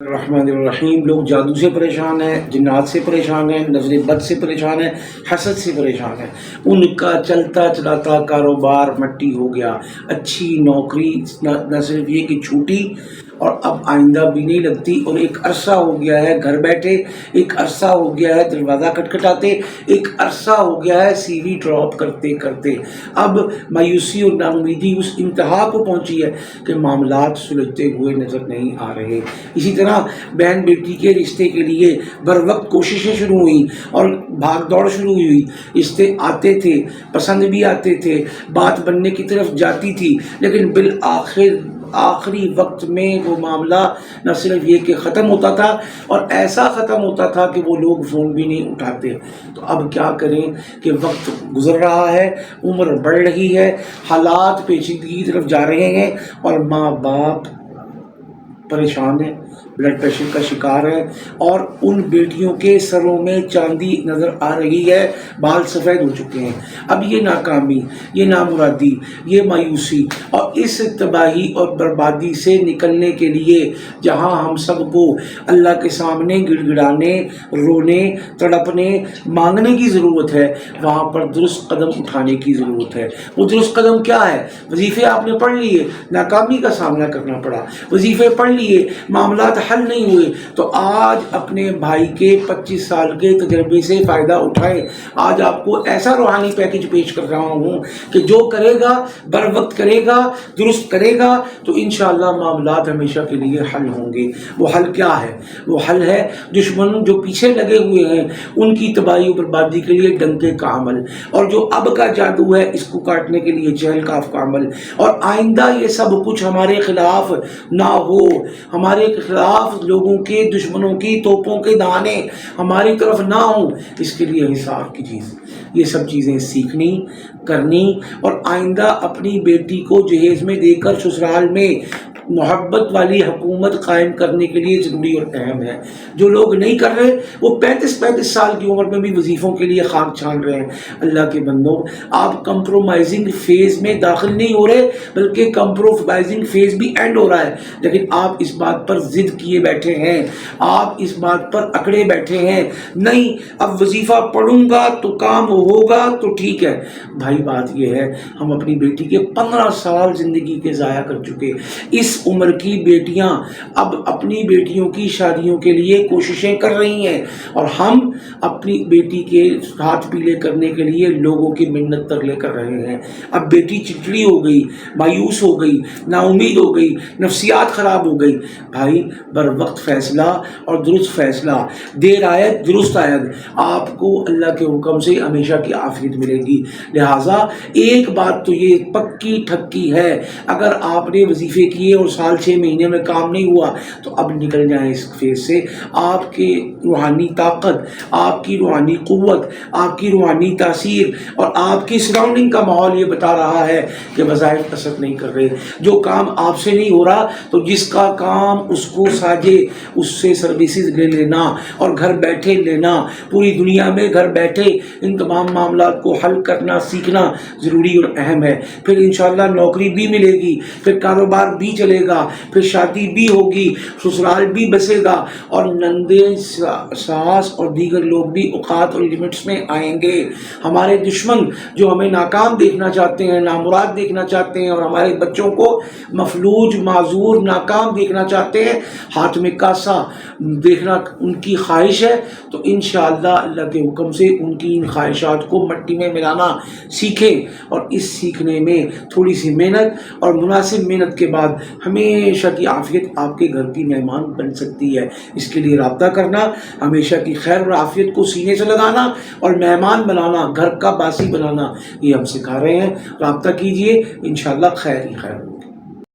الرحمن الرحیم. لوگ جادو سے پریشان ہیں، جنات سے پریشان ہیں، نظر بد سے پریشان ہیں، حسد سے پریشان ہیں. ان کا چلتا چلاتا کاروبار مٹی ہو گیا. اچھی نوکری نہ صرف یہ کہ چھوٹی اور اب آئندہ بھی نہیں لگتی، اور ایک عرصہ ہو گیا ہے گھر بیٹھے، ایک عرصہ ہو گیا ہے دروازہ کھٹکھٹاتے، ایک عرصہ ہو گیا ہے سی وی ڈراپ کرتے کرتے. اب مایوسی اور ناامیدی اس انتہا کو پہنچی ہے کہ معاملات سلجھتے ہوئے نظر نہیں آ رہے. اسی طرح بہن بیٹی کے رشتے کے لیے بر وقت کوششیں شروع ہوئیں اور بھاگ دوڑ شروع ہوئی. رشتے آتے تھے، پسند بھی آتے تھے، بات بننے کی طرف جاتی تھی، لیکن بالآخر آخری وقت میں وہ معاملہ نہ صرف یہ کہ ختم ہوتا تھا، اور ایسا ختم ہوتا تھا کہ وہ لوگ فون بھی نہیں اٹھاتے. تو اب کیا کریں کہ وقت گزر رہا ہے، عمر بڑھ رہی ہے، حالات پیچیدگی کی طرف جا رہے ہیں، اور ماں باپ پریشان ہیں، بلڈ پریشر کا شکار ہے، اور ان بیٹیوں کے سروں میں چاندی نظر آ رہی ہے، بال سفید ہو چکے ہیں. اب یہ ناکامی، یہ نامرادی، یہ مایوسی اور اس تباہی اور بربادی سے نکلنے کے لیے جہاں ہم سب کو اللہ کے سامنے گڑ گڑانے، رونے، تڑپنے، مانگنے کی ضرورت ہے، وہاں پر درست قدم اٹھانے کی ضرورت ہے. وہ درست قدم کیا ہے؟ وظیفے آپ نے پڑھ لیے، ناکامی کا سامنا کرنا پڑا، وظیفے پڑھ لیے، معاملات حل نہیں ہوئے، تو آج اپنے بھائی کے 25 سال کے تجربے سے فائدہ اٹھائیں. آج آپ کو ایسا روحانی پیکج پیش کر رہا ہوں کہ جو کرے گا، بر وقت کرے گا، درست کرے گا، تو انشاءاللہ معاملات ہمیشہ کے لیے حل ہوں گے. وہ حل کیا ہے؟ وہ حل ہے دشمن جو پیچھے لگے ہوئے ہیں ان کی تباہی و بربادی کے لیے ڈنکے کا عمل، اور جو اب کا جادو ہے اس کو کاٹنے کے لیے چہل قاف کا عمل. اور آئندہ یہ سب کچھ ہمارے خلاف نہ ہو، ہمارے خلاف لوگوں کے، دشمنوں کی توپوں کے دانے ہماری طرف نہ ہوں، اس کے لیے حساب کی چیز، یہ سب چیزیں سیکھنی، کرنی، اور آئندہ اپنی بیٹی کو جہیز میں دے کر سسرال میں محبت والی حکومت قائم کرنے کے لیے ضروری اور اہم ہے. جو لوگ نہیں کر رہے وہ 35 سال کی عمر میں بھی وظیفوں کے لیے خاک چھان رہے ہیں. اللہ کے بندوں، آپ کمپرومائزنگ فیز میں داخل نہیں ہو رہے، بلکہ کمپرومائزنگ فیز بھی اینڈ ہو رہا ہے. لیکن آپ اس بات پر ضد کیے بیٹھے ہیں، آپ اس بات پر اکڑے بیٹھے ہیں، نہیں اب وظیفہ پڑھوں گا تو کام ہوگا تو ٹھیک ہے. بھائی بات یہ ہے، ہم اپنی بیٹی کے 15 سال زندگی کے ضائع کر چکے. اس عمر کی بیٹیاں اب اپنی بیٹیوں کی شادیوں کے لیے کوششیں کر رہی ہیں، اور ہم اپنی بیٹی کے ہاتھ پیلے کرنے کے لیے لوگوں کی منت ترلے کر رہے ہیں. اب بیٹی چڑچڑی ہو گئی، مایوس ہو گئی، نا امید ہو گئی، نفسیات خراب ہو گئی. بھائی بر وقت فیصلہ اور درست فیصلہ، دیر آید درست آید، آپ کو اللہ کے حکم سے ہمیشہ کی عافیت ملے گی. لہٰذا ایک بات تو یہ پکی ٹھکی ہے، اگر آپ نے وظیفے کیے اور سال 6 مہینے میں کام نہیں ہوا تو اب نکل جائیں اس فیز سے. آپ کی روحانی طاقت، آپ کی روحانی قوت، آپ کی روحانی تاثیر اور آپ کی سراؤنڈنگ کا ماحول یہ بتا رہا ہے کہ وظائف اثر نہیں کر رہے. جو کام آپ سے نہیں ہو رہا تو جس کا کام اس کو ساجے اس سے سروسز لے لینا اور گھر بیٹھے لینا. پوری دنیا میں گھر بیٹھے ان تمام معاملات کو حل کرنا سیکھنا ضروری اور اہم ہے. پھر انشاءاللہ نوکری بھی ملے گی، پھر کاروبار بھی چلے گا، پھر شادی بھی ہوگی، سسرال بھی بسے گا، اور نندے ساس اور دیگر لوگ بھی اوقات اور لمٹس میں آئیں گے. ہمارے دشمن جو ہمیں ناکام دیکھنا چاہتے ہیں، نامراد دیکھنا چاہتے ہیں، اور ہمارے بچوں کو مفلوج، معذور، ناکام دیکھنا چاہتے ہیں، ہاتھ میں کاسا دیکھنا ان کی خواہش ہے، تو انشاءاللہ اللہ کے حکم سے ان کی ان خواہشات کو مٹی میں ملانا سیکھیں. اور اس سیکھنے میں تھوڑی سی محنت اور مناسب محنت کے بعد ہمیشہ کی عافیت آپ کے گھر کی مہمان بن سکتی ہے. اس کے لیے رابطہ کرنا، ہمیشہ کی خیر اور عافیت کو سینے سے لگانا اور مہمان بنانا، گھر کا باسی بنانا، یہ ہم سکھا رہے ہیں. رابطہ کیجئے، انشاءاللہ خیر ہی خیر.